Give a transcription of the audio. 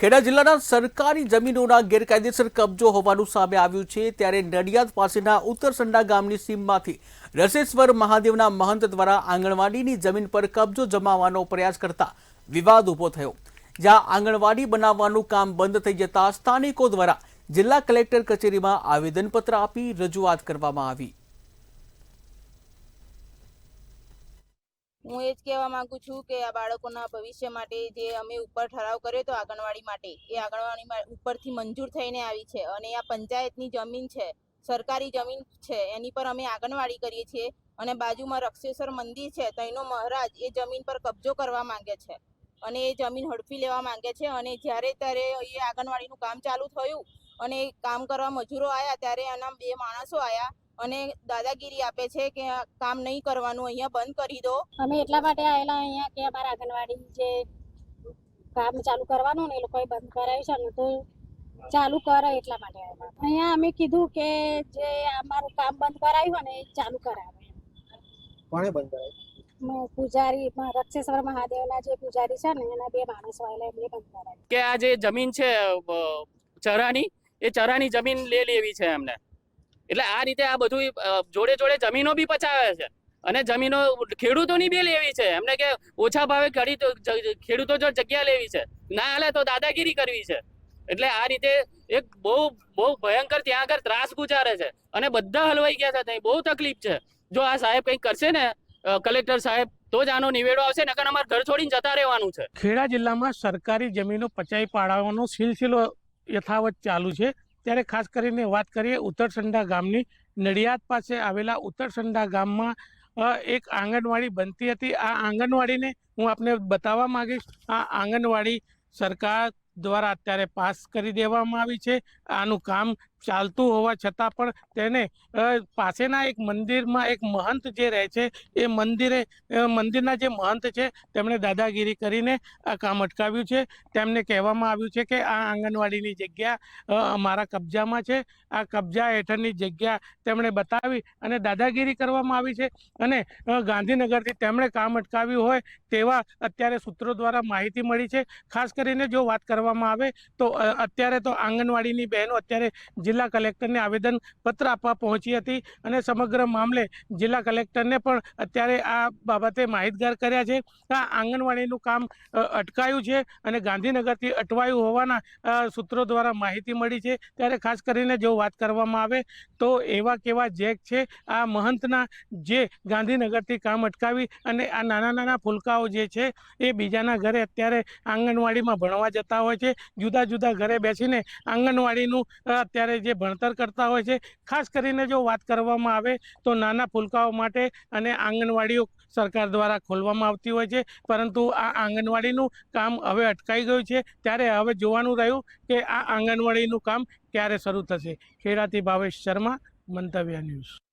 ખેડા જિલ્લાના સરકારી જમીનોના ગેરકાયદેસર કબજો હોવાનું સામે આવ્યું છે। ત્યારે નડિયાદ પાસેના ઉત્તરસંડા ગામની સીમમાંથી રસેશ્વર મહાદેવના મહંત દ્વારા આંગણવાડીની જમીન પર કબજો જમાવવાનો પ્રયાસ કરતા વિવાદ ઊભો થયો, જ્યાં આંગણવાડી બનાવવાનું કામ બંધ થઈ જતા સ્થાનિકો દ્વારા જિલ્લા કલેક્ટર કચેરીમાં આવેદનપત્ર આપી રજૂઆત કરવામાં આવી। હું એ જ કહેવા માંગુ છું કે આ બાળકોના ભવિષ્ય માટે જે અમે ઉપર ઠરાવ કર્યો તો આંગણવાડી માટે, એ આંગણવાડી ઉપરથી મંજૂર થઈને આવી છે અને આ પંચાયતની જમીન છે, સરકારી જમીન છે, એની પર અમે આંગણવાડી કરીએ છીએ અને બાજુમાં રક્ષેશ્વર મંદિર છે, તઈનો મહારાજ એ જમીન પર કબજો કરવા માંગે છે અને એ જમીન હડપી લેવા માંગે છે। અને જ્યારે ત્યારે એ આંગણવાડીનું કામ ચાલુ થયું અને કામ કરવા મજૂરો આવ્યા ત્યારે એના બે માણસો આવ્યા અને દાદાગીરી આપે છે કે કામ નહીં કરવાનું, અહીંયા બંધ કરી દો। અમે એટલા માટે આવેલા અહીંયા કે અમારા આંગણવાડી જે કામ ચાલુ કરવાનું ને એ લોકોએ બંધ કરાવ્યું છે ને, તો ચાલુ કરે એટલા માટે આવેલા। અહીંયા અમે કીધું કે જે અમારું કામ બંધ કરાવ્યું ને એ ચાલુ કરાવે। કોણે બંધ કરાવ્યું? પૂજારી રક્ષેશ્વર મહાદેવના જે પૂજારી છે ને એના બે માણસો આવેલા, એમને બંધ કરાવ્યું કે આ જે જમીન છે ચરાની, એ ચરાની જમીન લેવી છે એમને। એટલે આ રીતે આ બધું જોડે જોડે જમીનો બી પચાવે છે અને જમીનો ખેડૂતોની બી લેવી છે એમને, કે ઓછા ભાવે ખેડૂતો જો જગ્યા લેવી છે, ના હાલે તો દાદાગીરી કરવી છે। એટલે આ રીતે એક બહુ ભયંકર ત્યાં આગળ ત્રાસ ગુજારે છે અને બધા હલવાઈ ગયા છે, ત્યાં બહુ તકલીફ છે। જો આ સાહેબ કંઈક કરશે ને, કલેક્ટર સાહેબ, તો જ આનો નિવેડો આવશે, નકર અમારે ઘર છોડીને જતા રહેવાનું છે। ખેડા જિલ્લામાં સરકારી જમીનો પચાવી પાડવાનો સિલસિલો યથાવત ચાલુ છે। ત્યારે ખાસ કરીને વાત કરીએ ઉત્તરસંડા ગામની। નડિયાદ પાસે આવેલા ઉત્તરસંડા ગામમાં એક આંગણવાડી બનતી હતી। આ આંગણવાડીને હું આપને બતાવવા માંગીશ। આ આંગણવાડી સરકાર દ્વારા અત્યારે પાસ કરી દેવામાં આવી છે। આનું કામ ચાલતું હોવા છતાં પણ તેને પાસેના એક મંદિરમાં એક મહંત જે રહે છે, એ મંદિરના જે મહંત છે તેમણે દાદાગીરી કરીને આ કામ અટકાવ્યું છે। તેમને કહેવામાં આવ્યું છે કે આ આંગણવાડીની જગ્યા અમારા કબજામાં છે। આ કબજા હેઠળની જગ્યા તેમણે બતાવી અને દાદાગીરી કરવામાં આવી છે અને ગાંધીનગરથી તેમણે કામ અટકાવ્યું હોય તેવા અત્યારે સૂત્રો દ્વારા માહિતી મળી છે। ખાસ કરીને જો વાત કરવામાં આવે તો અત્યારે તો આંગણવાડીની બહેનો અત્યારે જિલ્લા કલેક્ટરને આવેદન પત્ર આપવા પહોંચી હતી અને સમગ્ર મામલે જિલ્લા કલેક્ટરને પણ અત્યારે આ બાબતે માહિતગાર કર્યા છે। આ આંગણવાડીનું કામ અટકાયું છે અને ગાંધીનગરથી અટવાયું હોવાના સૂત્રો દ્વારા માહિતી મળી છે। ત્યારે ખાસ કરીને જો વાત કરવામાં આવે તો એવા કેવા જેક છે આ મહંતના, જે ગાંધીનગરથી કામ અટકાવી અને આ નાના ફૂલકાઓ જે છે એ બીજાના ઘરે અત્યારે આંગણવાડીમાં ભણવા જતા હોય છે, જુદા જુદા ઘરે બેસીને આંગણવાડીનું અત્યારે જે ભણતર કરતા હોય છે। ખાસ કરીને જો વાત કરવામાં આવે તો નાના ફૂલકાઓ માટે અને આંગણવાડીઓ સરકાર દ્વારા ખોલવામાં આવતી હોય છે, પરંતુ આ આંગણવાડીનું કામ હવે અટકાઈ ગયું છે। ત્યારે હવે જોવાનું રહ્યું કે આ આંગણવાડીનું કામ ક્યારે શરૂ થશે। ખેડાથી ભાવેશ શર્મા, મંતવ્ય ન્યૂઝ।